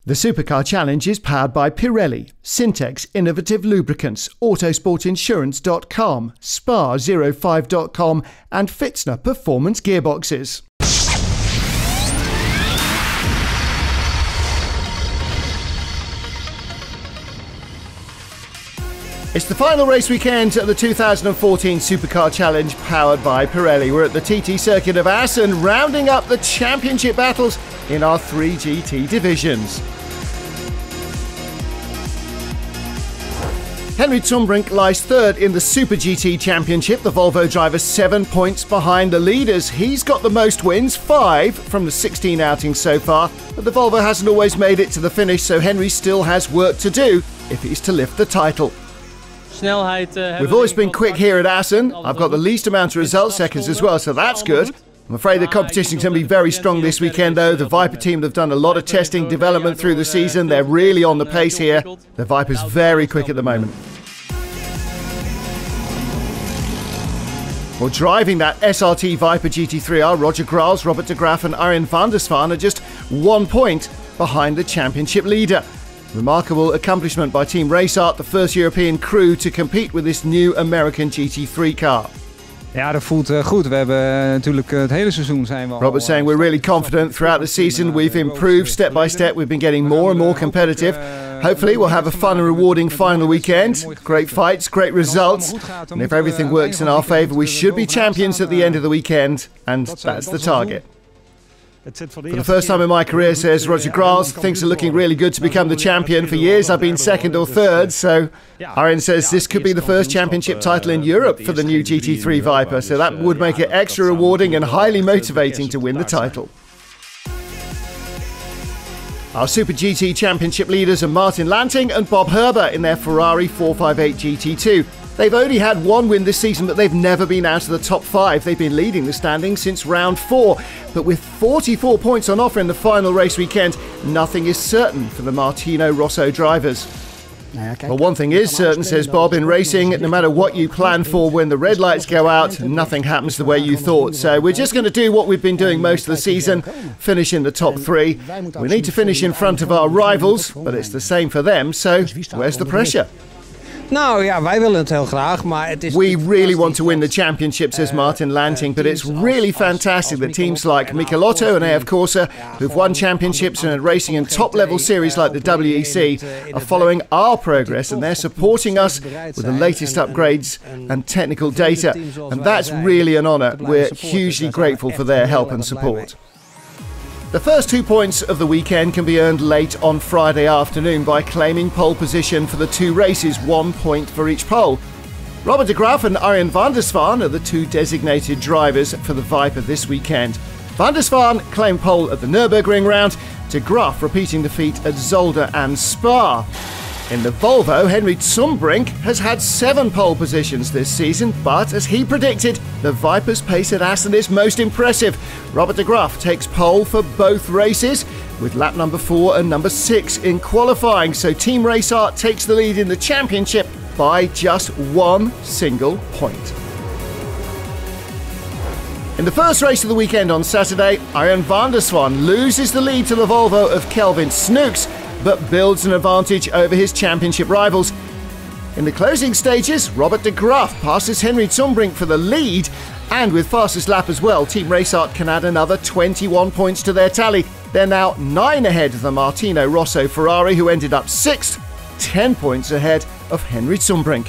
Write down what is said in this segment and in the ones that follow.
The Supercar Challenge is powered by Pirelli, Syntex Innovative Lubricants, Autosportinsurance.com, Spa05.com and Fitzner Performance Gearboxes. It's the final race weekend at the 2014 Supercar Challenge powered by Pirelli. We're at the TT circuit of Assen, rounding up the championship battles in our 3 GT divisions. Henry Zumbrink lies third in the SuperGT Championship. The Volvo driver 7 points behind the leaders. He's got the most wins, 5 from the 16 outings so far. But the Volvo hasn't always made it to the finish, so Henry still has work to do if he's to lift the title. We've always been quick here at Assen. I've got the least amount of result seconds as well, so that's good. I'm afraid the competition's going to be very strong this weekend though. The Viper team have done a lot of testing, development through the season. They're really on the pace here. The Viper's very quick at the moment. Well, driving that SRT Viper GT3R, Roger Graals, Robert de Graaf and Arjen van der Zwaan are just 1 point behind the championship leader. Remarkable accomplishment by Team Raceart, the first European crew to compete with this new American GT3 car. Ja, dat voelt goed. We hebben natuurlijk het hele seizoen zijn we. Robert's saying we're really confident throughout the season. We've improved step by step. We've been getting more and more competitive. Hopefully we'll have a fun and rewarding final weekend. Great fights, great results. And if everything works in our favour, we should be champions at the end of the weekend. And that's the target. For the first time in my career, says Roger Graals, things are looking really good to become the champion. For years I've been second or third, so Arjen says this could be the first championship title in Europe for the new GT3 Viper, so that would make it extra rewarding and highly motivating to win the title. Our Super GT Championship leaders are Martin Lanting and Bob Herber in their Ferrari 458 GT2. They've only had one win this season, but they've never been out of the top 5. They've been leading the standings since round 4. But with 44 points on offer in the final race weekend, nothing is certain for the Martino Rosso drivers. Well, one thing is certain, says Bob, in racing, no matter what you plan for, when the red lights go out, nothing happens the way you thought. So we're just going to do what we've been doing most of the season, finish in the top 3. We need to finish in front of our rivals, but it's the same for them, so where's the pressure? Nou ja, wij willen het heel graag, maar het is. We really want to win the championship, says Martin Lanting, but it's really fantastic that teams like Michelotto and AF Corsa, who've won championships and are racing in top-level series like the WEC, are following our progress and they're supporting us with the latest upgrades and technical data. And that's really an honour. We're hugely grateful for their help and support. The first 2 points of the weekend can be earned late on Friday afternoon by claiming pole position for the 2 races, 1 point for each pole. Robert de Graaf and Arjen van der Zwaan are the 2 designated drivers for the Viper this weekend. Van der Zwaan claimed pole at the Nürburgring round, de Graaf repeating the feat at Zolder and Spa. In the Volvo, Henry Zumbrink has had 7 pole positions this season, but as he predicted, the Viper's pace at Assen is most impressive. Robert de Graaf takes pole for both races, with lap number 4 and number 6 in qualifying, so Team Raceart takes the lead in the championship by just 1 single point. In the first race of the weekend on Saturday, Arjen van der Zwaan loses the lead to the Volvo of Kelvin Snooks, but builds an advantage over his championship rivals. In the closing stages, Robert de Graaf passes Henry Zumbrink for the lead, and with fastest lap as well, Team Raceart can add another 21 points to their tally. They're now 9 ahead of the Martino Rosso Ferrari, who ended up 6th, 10 points ahead of Henry Zumbrink.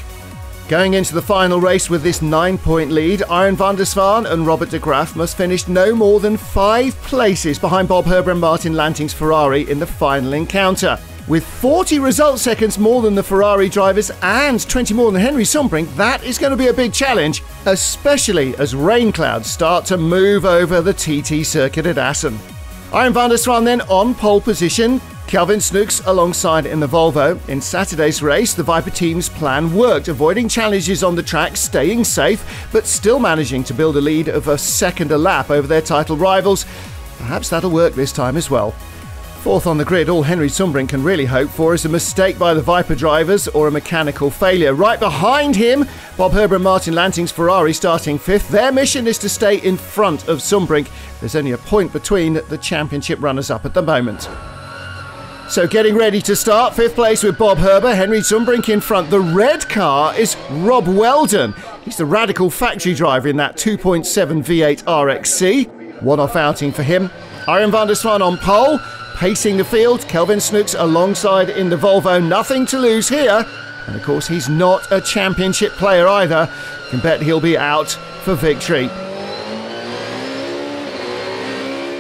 Going into the final race with this 9-point lead, Arjen van der Zwaan and Robert de Graaf must finish no more than 5 places behind Bob Herber and Martin Lanting's Ferrari in the final encounter. With 40 result seconds more than the Ferrari drivers and 20 more than Henry Zumbrink, that is going to be a big challenge, especially as rain clouds start to move over the TT circuit at Assen. Arjen van der Zwaan then on pole position, Kelvin Snooks alongside in the Volvo. In Saturday's race, the Viper team's plan worked, avoiding challenges on the track, staying safe, but still managing to build a lead of a second a lap over their title rivals. Perhaps that'll work this time as well. 4th on the grid, all Henry Zumbrink can really hope for is a mistake by the Viper drivers or a mechanical failure. Right behind him, Bob Herber and Martin Lanting's Ferrari starting 5th. Their mission is to stay in front of Zumbrink. There's only a point between the championship runners-up at the moment. So getting ready to start, 5th place with Bob Herber, Henry Zumbrink in front. The red car is Rob Weldon. He's the radical factory driver in that 2.7 V8 RXC. One-off outing for him. Arjen van der Zwaan on pole, pacing the field. Kelvin Snooks alongside in the Volvo. Nothing to lose here. And of course, he's not a championship player either. You can bet he'll be out for victory.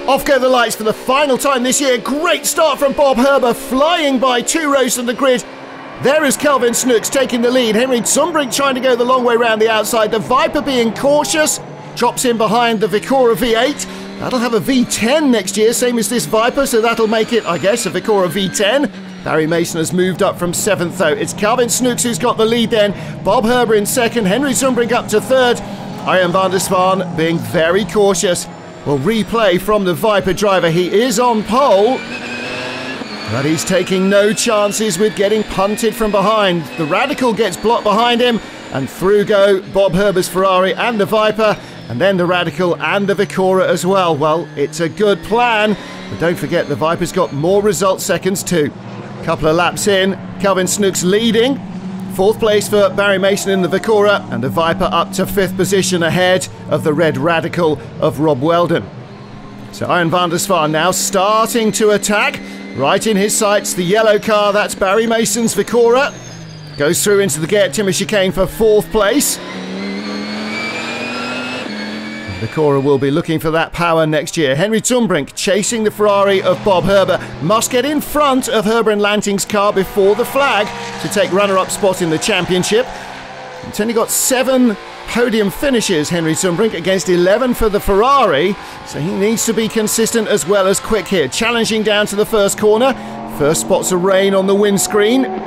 Off go the lights for the final time this year. Great start from Bob Herber, flying by 2 rows from the grid. There is Kelvin Snooks taking the lead. Henry Zumbrink trying to go the long way round the outside. The Viper being cautious. Drops in behind the Vicora V8. That'll have a V10 next year, same as this Viper, so that'll make it, I guess, a Vicora V10. Barry Mason has moved up from 7th, though. It's Kelvin Snooks who's got the lead then. Bob Herber in 2nd. Henry Zumbrink up to 3rd. Arjen van der Zwaan being very cautious. We'll replay from the Viper driver. He is on pole, but he's taking no chances with getting punted from behind. The Radical gets blocked behind him, and through go Bob Herber's Ferrari and the Viper, and then the Radical and the Vicora as well. Well, it's a good plan, but don't forget the Viper's got more result seconds too. Couple of laps in, Kelvin Snooks leading. 4th place for Barry Mason in the Vicora, and the Viper up to 5th position ahead of the red Radical of Rob Weldon. So Arjen van der Zwaan now starting to attack. Right in his sights, the yellow car, that's Barry Mason's Vicora. Goes through into the Geert Timmer chicane for 4th place. Vicora will be looking for that power next year. Henry Zumbrink chasing the Ferrari of Bob Herber. Must get in front of Herber and Lanting's car before the flag to take runner-up spot in the championship. It's only got 7 podium finishes, Henry Zumbrink, against 11 for the Ferrari. So he needs to be consistent as well as quick here. Challenging down to the first corner. First spots of rain on the windscreen. And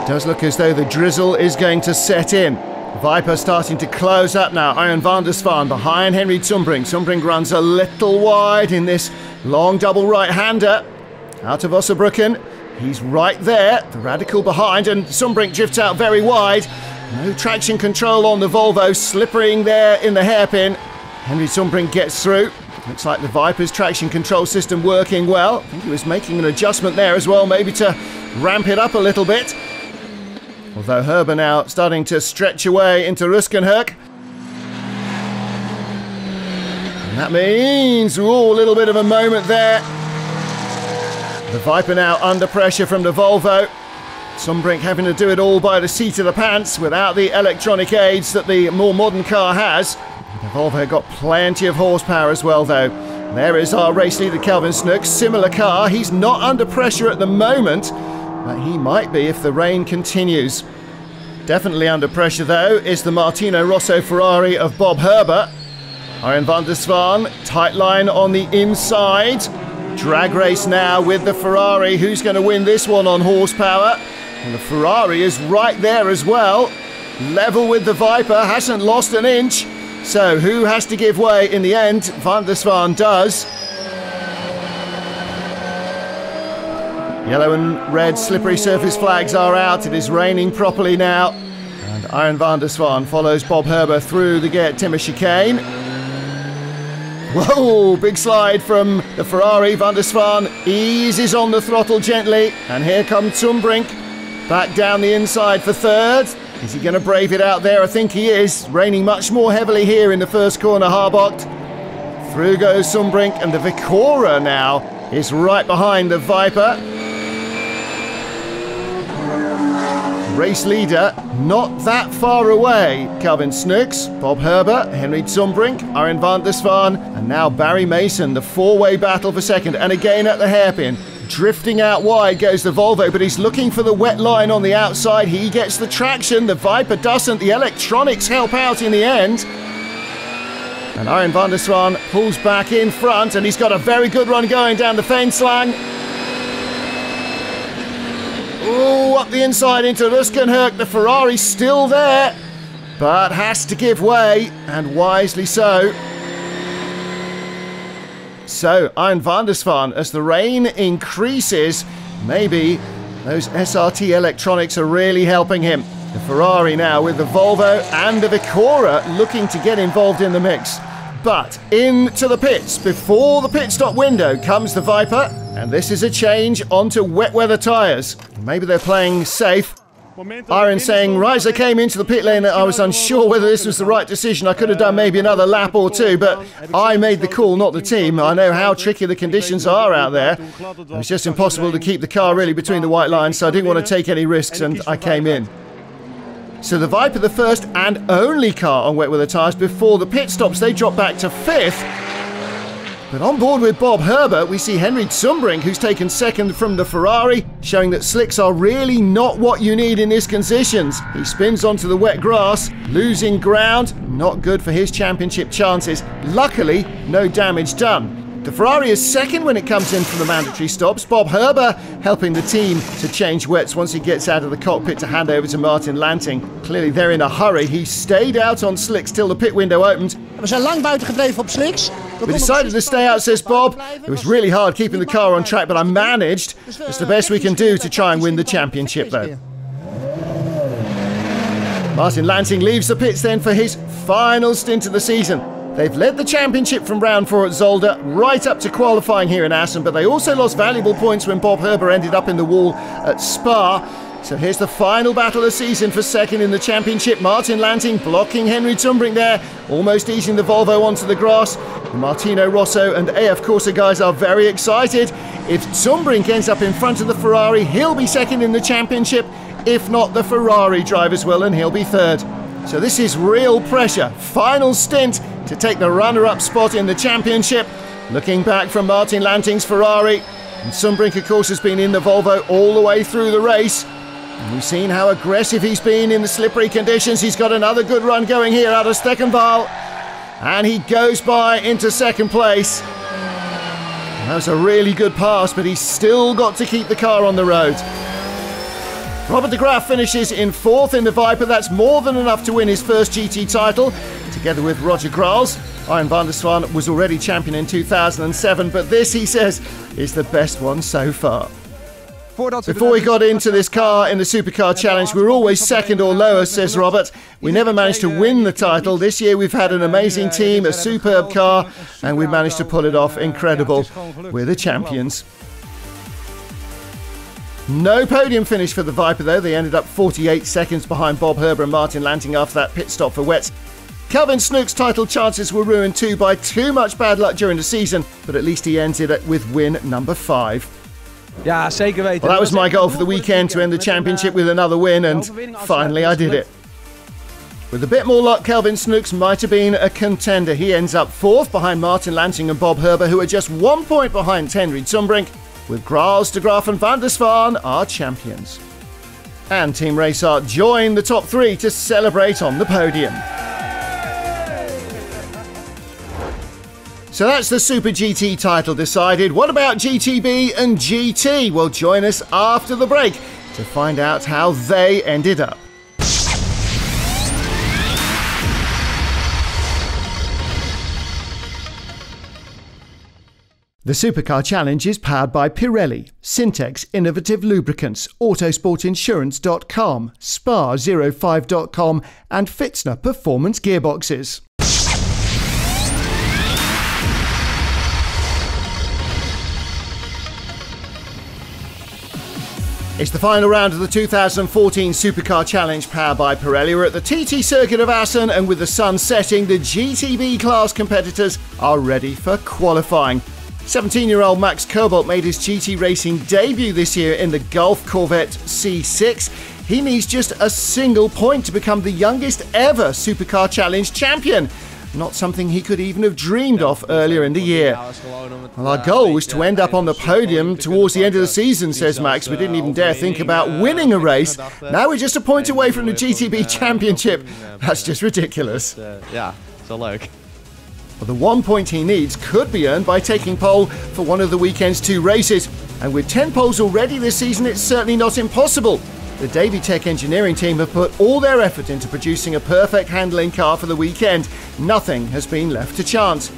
it does look as though the drizzle is going to set in. Viper starting to close up now. Arjen van der Zwaan behind Henry Zumbrink. Zumbrink runs a little wide in this long double right-hander. Out of Ossenbrücken. He's right there. The Radical behind, and Zumbrink drifts out very wide. No traction control on the Volvo. Slippering there in the hairpin. Henry Zumbrink gets through. Looks like the Viper's traction control system working well. I think he was making an adjustment there as well, maybe to ramp it up a little bit. Although Herber now starting to stretch away into Ruskenhoek. And that means, a little bit of a moment there. The Viper now under pressure from the Volvo. Zumbrink having to do it all by the seat of the pants without the electronic aids that the more modern car has. The Volvo got plenty of horsepower as well, though. There is our race leader, Kelvin Snooks. Similar car. He's not under pressure at the moment, but he might be if the rain continues. Definitely under pressure, though, is the Martino Rosso Ferrari of Bob Herber. Arjen van der Zwaan, tight line on the inside. Drag race now with the Ferrari. Who's going to win this one on horsepower? And the Ferrari is right there as well. Level with the Viper, hasn't lost an inch. So who has to give way in the end? Van der Zwaan does. Yellow and red slippery surface flags are out. It is raining properly now. And Arjen van der Zwaan follows Bob Herber through the Geert Timmer chicane. Whoa, big slide from the Ferrari. Van der Zwaan eases on the throttle gently. And here comes Zumbrink. Back down the inside for 3rd. Is he going to brave it out there? I think he is. Raining much more heavily here in the first corner, Harbocht. Through goes Zumbrink, and the Vicora now is right behind the Viper. Race leader not that far away. Kelvin Snooks, Bob Herber, Henry Zumbrink, Arjen van der Zwaan, and now Barry Mason. The 4-way battle for 2nd, and again at the hairpin. Drifting out wide goes the Volvo, but he's looking for the wet line on the outside. He gets the traction, the Viper doesn't. The electronics help out in the end. And Arjen van der Zwaan pulls back in front, and he's got a very good run going down the fence line. Oh, up the inside into Ruskenhoek. The Ferrari's still there, but has to give way, and wisely so. So, Arjen van der Zwaan, as the rain increases, maybe those SRT electronics are really helping him. The Ferrari now with the Volvo and the Vicora looking to get involved in the mix. But into the pits, before the pit stop window, comes the Viper. And this is a change onto wet weather tyres. Maybe they're playing safe. Iron saying, right as I came into the pit lane, I was unsure whether this was the right decision. I could have done maybe another lap or two, but I made the call, not the team. I know how tricky the conditions are out there. It was just impossible to keep the car really between the white lines, so I didn't want to take any risks, and I came in. So the Viper, the first and only car on wet weather tyres before the pit stops, they drop back to 5th. But on board with Bob Herbert, we see Henry Zumbrink, who's taken second from the Ferrari, showing that slicks are really not what you need in these conditions. He spins onto the wet grass, losing ground, not good for his championship chances. Luckily, no damage done. The Ferrari is second when it comes in from the mandatory stops. Bob Herbert helping the team to change wets once he gets out of the cockpit to hand over to Martin Lanting. Clearly they're in a hurry. He stayed out on slicks till the pit window opened. We zijn lang buiten gebleven op slicks. We decided to stay out, says Bob. It was really hard keeping the car on track, but I managed. It's the best we can do to try and win the championship, though. Martin Lanting leaves the pits then for his final stint of the season. They've led the championship from round 4 at Zolder right up to qualifying here in Assen, but they also lost valuable points when Bob Herbert ended up in the wall at Spa. So here's the final battle of the season for second in the championship. Martin Lanting blocking Henry Zumbrink there, almost easing the Volvo onto the grass. The Martino Rosso and AF Corsa guys are very excited. If Zumbrink ends up in front of the Ferrari, he'll be second in the championship. If not, the Ferrari drivers will, and he'll be third. So this is real pressure. Final stint to take the runner-up spot in the championship. Looking back from Martin Lanting's Ferrari. And Zumbrink, of course, has been in the Volvo all the way through the race. And we've seen how aggressive he's been in the slippery conditions. He's got another good run going here out of Stekenval. And he goes by into second place. That was a really good pass, but he's still got to keep the car on the road. Robert de Graaf finishes in 4th in the Viper. That's more than enough to win his first GT title, together with Roger Graals. Arjen van der Zwaan was already champion in 2007, but this, he says, is the best one so far. Before we got into this car in the Supercar Challenge, we were always second or lower, says Robert. We never managed to win the title. This year we've had an amazing team, a superb car, and we've managed to pull it off. Incredible. We're the champions. No podium finish for the Viper, though. They ended up 48 seconds behind Bob Herbert and Martin Lanting after that pit stop for wets. Kelvin Snook's title chances were ruined too by too much bad luck during the season, but at least he ended it with win number 5. Ja, zeker weten. Well, that was my goal for the weekend, to end the championship with another win, and finally I did it. With a bit more luck, Kelvin Snooks might have been a contender. He ends up 4th behind Martin Lanting and Bob Herbert, who are just 1 point behind Henry Zumbrink, with Graals, de Graaf and van der Zwaan are champions. And Team Raceart join the top 3 to celebrate on the podium. So that's the Super GT title decided. What about GTB and GT? Well, join us after the break to find out how they ended up. The Supercar Challenge is powered by Pirelli, Syntex Innovative Lubricants, Autosportinsurance.com, Spa05.com and Fitzner Performance Gearboxes. It's the final round of the 2014 Supercar Challenge powered by Pirelli. We're at the TT circuit of Assen, and with the sun setting, the GTB class competitors are ready for qualifying. 17-year-old Max Cobalt made his GT racing debut this year in the Gulf Corvette C6. He needs just a single point to become the youngest ever Supercar Challenge champion. Not something he could even have dreamed of earlier in the year. Well, our goal was to end up on the podium towards the end of the season, says Max. We didn't even dare think about winning a race. Now we're just a point away from the GTB championship. That's just ridiculous. Ja, zo leuk. Well, the 1 point he needs could be earned by taking pole for one of the weekend's 2 races. And with 10 poles already this season, it's certainly not impossible. The Davy Tech engineering team have put all their effort into producing a perfect handling car for the weekend. Nothing has been left to chance.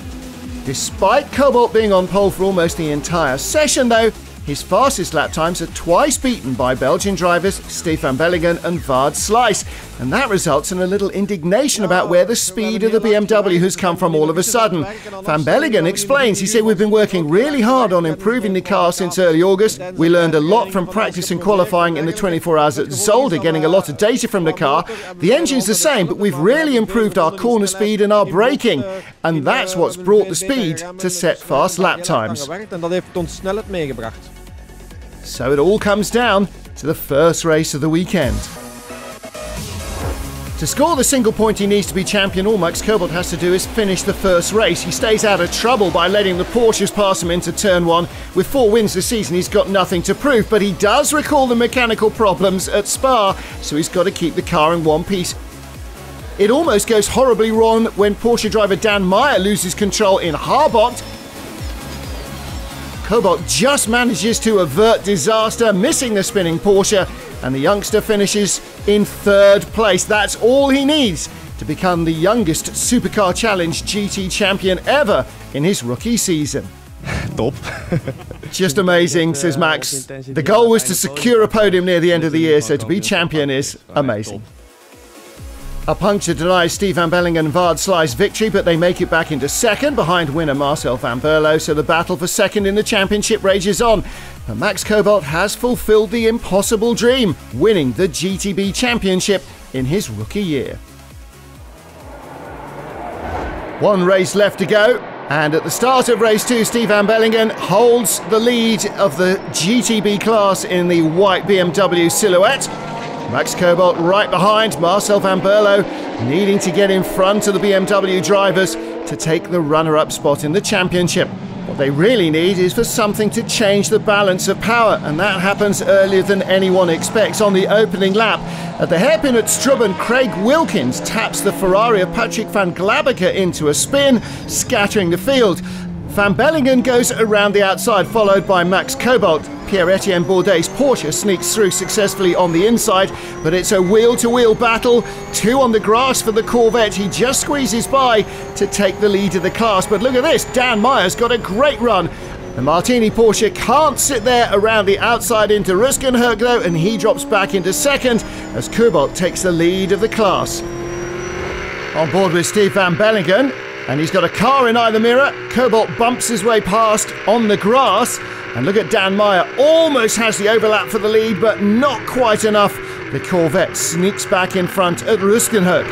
Despite Cobalt being on pole for almost the entire session, though, His fastest lap times are twice beaten by Belgian drivers Stefan Bellingen and Vard Slijs, and that results in a little indignation about where the speed of the BMW has come from all of a sudden. Van Bellingen explains, he said, "We've been working really hard on improving the car since early August. We learned a lot from practice and qualifying in the 24 hours at Zolder, getting a lot of data from the car. The engine's the same, but we've really improved our corner speed and our braking, and that's what's brought the speed to set fast lap times." So it all comes down to the first race of the weekend. To score the single point he needs to be champion, all Max Kobold has to do is finish the first race. He stays out of trouble by letting the Porsches pass him into turn 1. With 4 wins this season, he's got nothing to prove, but he does recall the mechanical problems at Spa, so he's got to keep the car in one piece. It almost goes horribly wrong when Porsche driver Dan Meyer loses control in Harbot. Kobold just manages to avert disaster, missing the spinning Porsche, and the youngster finishes in 3rd place. That's all he needs to become the youngest Supercar Challenge GT champion ever in his rookie season. Top. Just amazing, says Max. The goal was to secure a podium near the end of the year, so to be champion is amazing. A puncture denies Stefan Bellingen and Vard Slijs victory, but they make it back into 2nd behind winner Marcel van Berlo, so the battle for 2nd in the championship rages on. But Max Kobold has fulfilled the impossible dream, winning the GTB championship in his rookie year. 1 race left to go, and at the start of race 2, Stefan Bellingen holds the lead of the GTB class in the white BMW silhouette. Max Kobold right behind, Marcel van Berlo needing to get in front of the BMW drivers to take the runner-up spot in the championship. What they really need is for something to change the balance of power, and that happens earlier than anyone expects. On the opening lap, at the hairpin at Strubben, Craig Wilkins taps the Ferrari of Patrick van Glabacker into a spin, scattering the field. Van Bellingen goes around the outside, followed by Max Kobold. Pierre-Etienne Bourdais' Porsche sneaks through successfully on the inside, but it's a wheel-to-wheel battle. 2 on the grass for the Corvette. He just squeezes by to take the lead of the class. But look at this, Dan Meyer's got a great run. The Martini Porsche can't sit there around the outside into Ruskenhoek though, and he drops back into 2nd as Kobold takes the lead of the class. On board with Steve Van Bellingen, and he's got a car in either mirror. Kobold bumps his way past on the grass. And look at Dan Meyer, almost has the overlap for the lead, but not quite enough. The Corvette sneaks back in front at Ruskenhoek.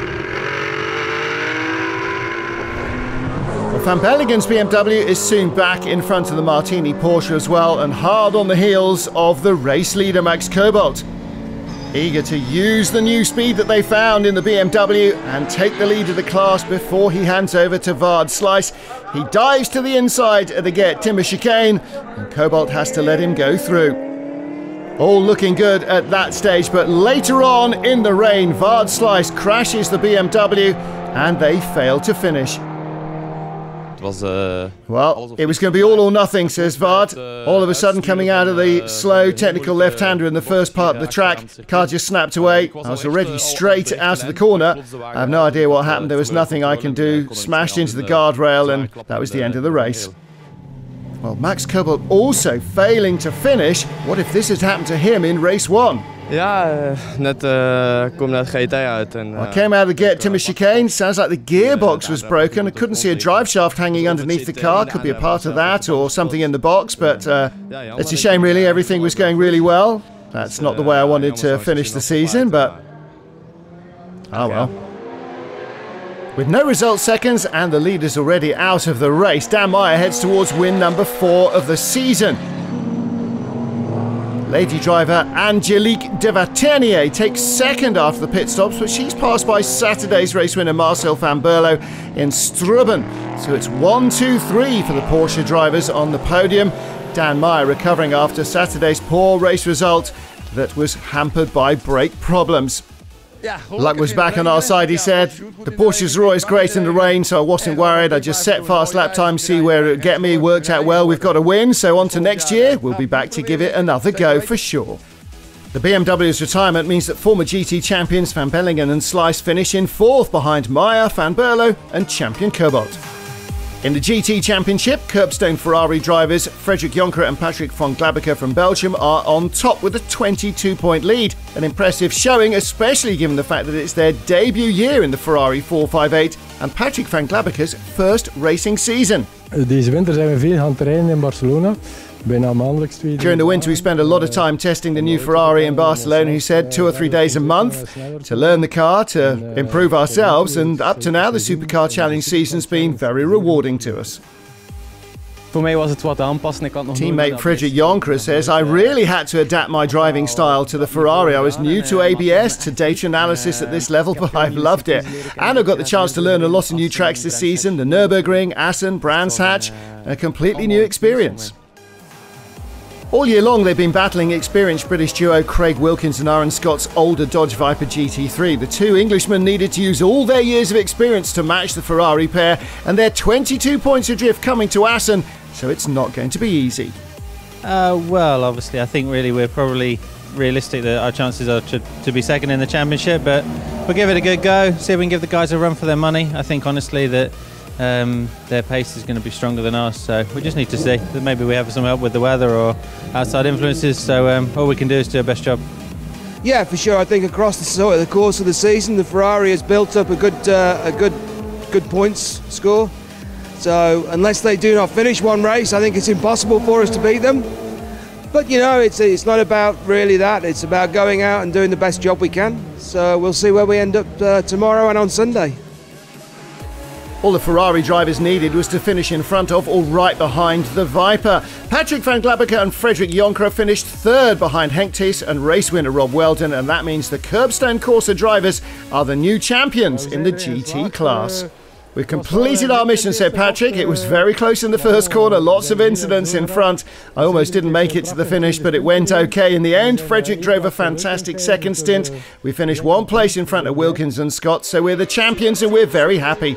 Well, Van Bellingen's BMW is soon back in front of the Martini Porsche as well, and hard on the heels of the race leader Max Kobold. Eager to use the new speed that they found in the BMW and take the lead of the class before he hands over to Vard Slijs. He dives to the inside at the Gert Timber chicane, and Kobold has to let him go through. All looking good at that stage, but later on in the rain, Vard Slijs crashes the BMW and they fail to finish. Well, it was going to be all or nothing, says Vard. All of a sudden, coming out of the slow technical left-hander in the first part of the track, the car just snapped away. I was already straight out of the corner. I have no idea what happened. There was nothing I can do. Smashed into the guardrail, and that was the end of the race. Well, Max Kobold also failing to finish. What if this had happened to him in race 1? Ja, kom net GT uit. I came out of the Gert Timber chicane. Sounds like the gearbox was broken. I couldn't see a drive shaft hanging underneath the car. Could be a part of that or something in the box, but it's a shame really. Everything was going really well. That's not the way I wanted to finish the season, but oh well. With no result seconds and the leaders already out of the race, Dan Meyer heads towards win number 4 of the season. Lady driver Angelique de Vaternier takes 2nd after the pit stops, but she's passed by Saturday's race winner Marcel van Berlo in Strubben. So it's 1, 2, 3 for the Porsche drivers on the podium. Dan Meyer recovering after Saturday's poor race result that was hampered by brake problems. Luck was back on our side, he said. The Porsches are always great in the rain, so I wasn't worried. I just set fast lap time, see where it would get me. Worked out well. We've got a win, so on to next year. We'll be back to give it another go for sure. The BMW's retirement means that former GT champions Van Bellingen and Slijs finish in 4th behind Meyer, Van Berlo and champion Kobold. In the GT Championship, curbstone Ferrari drivers Frederik Jonker and Patrick van Glabbeker from Belgium are on top with a 22-point lead. An impressive showing, especially given the fact that it's their debut year in the Ferrari 458 and Patrick van Glabbeker's first racing season. Deze winter zijn we veel gaan trainen in Barcelona. During the winter, we spent a lot of time testing the new Ferrari in Barcelona, he said, 2 or 3 days a month to learn the car, to improve ourselves, and up to now the Supercar Challenge season's been very rewarding to us. Teammate Frederik Jonker says, I really had to adapt my driving style to the Ferrari. I was new to ABS, to data analysis at this level, but I've loved it. And I got the chance to learn a lot of new tracks this season, the Nürburgring, Assen, Brands Hatch, a completely new experience. All year long, they've been battling experienced British duo Craig Wilkins and Aaron Scott's older Dodge Viper GT3. The two Englishmen needed to use all their years of experience to match the Ferrari pair, and they're 22 points adrift coming to Assen, so it's not going to be easy. Well, obviously, I think really we're probably realistic that our chances are to be second in the championship, but we'll give it a good go, see if we can give the guys a run for their money. I think, honestly, that their pace is going to be stronger than ours, so we just need to see that maybe we have some help with the weather or outside influences, so all we can do is do our best job. Yeah, for sure. I think across the course of the season, the Ferrari has built up a good points score. So unless they do not finish one race, I think it's impossible for us to beat them. But you know, it's not about really that. It's about going out and doing the best job we can. So we'll see where we end up tomorrow and on Sunday. All the Ferrari drivers needed was to finish in front of or right behind the Viper. Patrick van Glabbeker and Frederik Jonker finished third behind Henk Thys and race winner Rob Weldon, and that means the curbstone Corsa drivers are the new champions in the GT class. We've completed our mission, said Patrick. It was very close in the first corner, lots of incidents in front. I almost didn't make it to the finish, but it went okay in the end. Frederik drove a fantastic second stint. We finished one place in front of Wilkins and Scott, so we're the champions and we're very happy.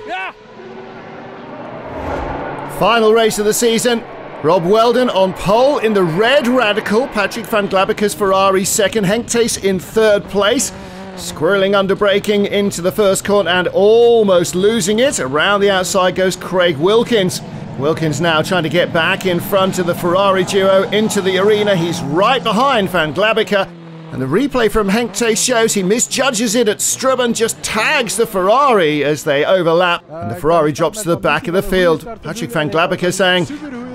Final race of the season. Rob Weldon on pole in the red Radical. Patrick van Glabbeker's Ferrari second. Henk Thys in third place. Squirreling under braking into the first corner and almost losing it. Around the outside goes Craig Wilkins. Wilkins now trying to get back in front of the Ferrari duo into the arena. He's right behind van Glabbeker. And the replay from Henk Thys shows he misjudges it at Strubben, just tags the Ferrari as they overlap, and the Ferrari drops to the back of the field. Patrick van Glabbeker saying,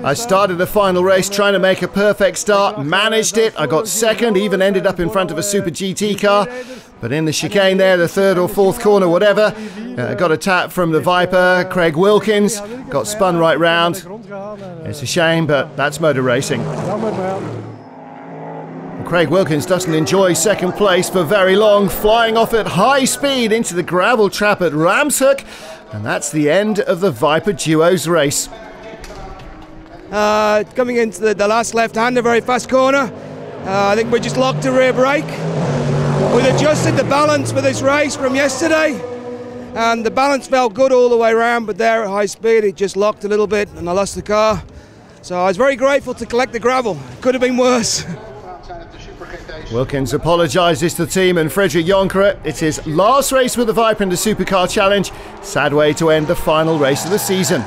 I started the final race trying to make a perfect start, managed it, I got second, even ended up in front of a SuperGT car, but in the chicane there, the third or fourth corner, whatever, got a tap from the Viper, Craig Wilkins, got spun right round. It's a shame, but that's motor racing. Craig Wilkins doesn't enjoy second place for very long, flying off at high speed into the gravel trap at Ramshoek, and that's the end of the Viper duo's race. Coming into the last left-hander, very fast corner. I think we just locked a rear brake. We've adjusted the balance for this race from yesterday, and the balance felt good all the way around, but there at high speed it just locked a little bit and I lost the car. So I was very grateful to collect the gravel. Could have been worse. Wilkins apologises to the team and Frederik Jonker. It's his last race with the Viper in the Supercar Challenge. Sad way to end the final race of the season.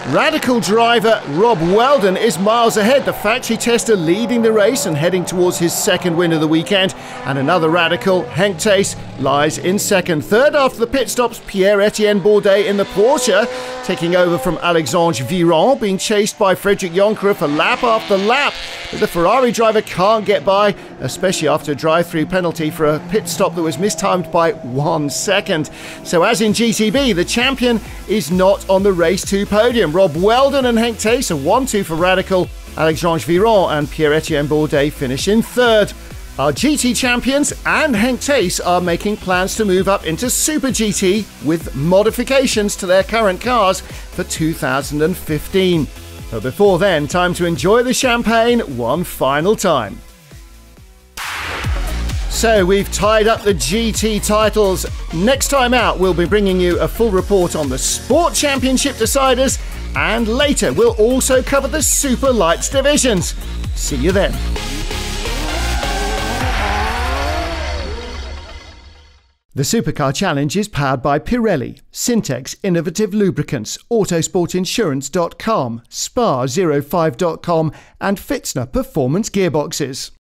Radical driver Rob Weldon is miles ahead. The factory tester leading the race and heading towards his second win of the weekend. And another Radical, Henk Thys, lies in second. Third after the pit stops, Pierre-Etienne Bourdais in the Porsche, taking over from Alexandre Viron, being chased by Frederik Jonker for lap after lap. But the Ferrari driver can't get by, especially after a drive-through penalty for a pit stop that was mistimed by 1 second. So as in GTB, the champion is not on the race 2 podium. Rob Weldon and Henk Thys are 1-2 for Radical. Alexandre Viron and Pierre-Etienne Bourdais finish in third. Our GT champions and Henk Thys are making plans to move up into Super GT with modifications to their current cars for 2015. But before then, time to enjoy the champagne one final time. So we've tied up the GT titles. Next time out, we'll be bringing you a full report on the Sport Championship deciders, and later we'll also cover the Super Lights divisions. See you then. The Supercar Challenge is powered by Pirelli, Syntex Innovative Lubricants, Autosportinsurance.com, Spa05.com and Fitzner Performance Gearboxes.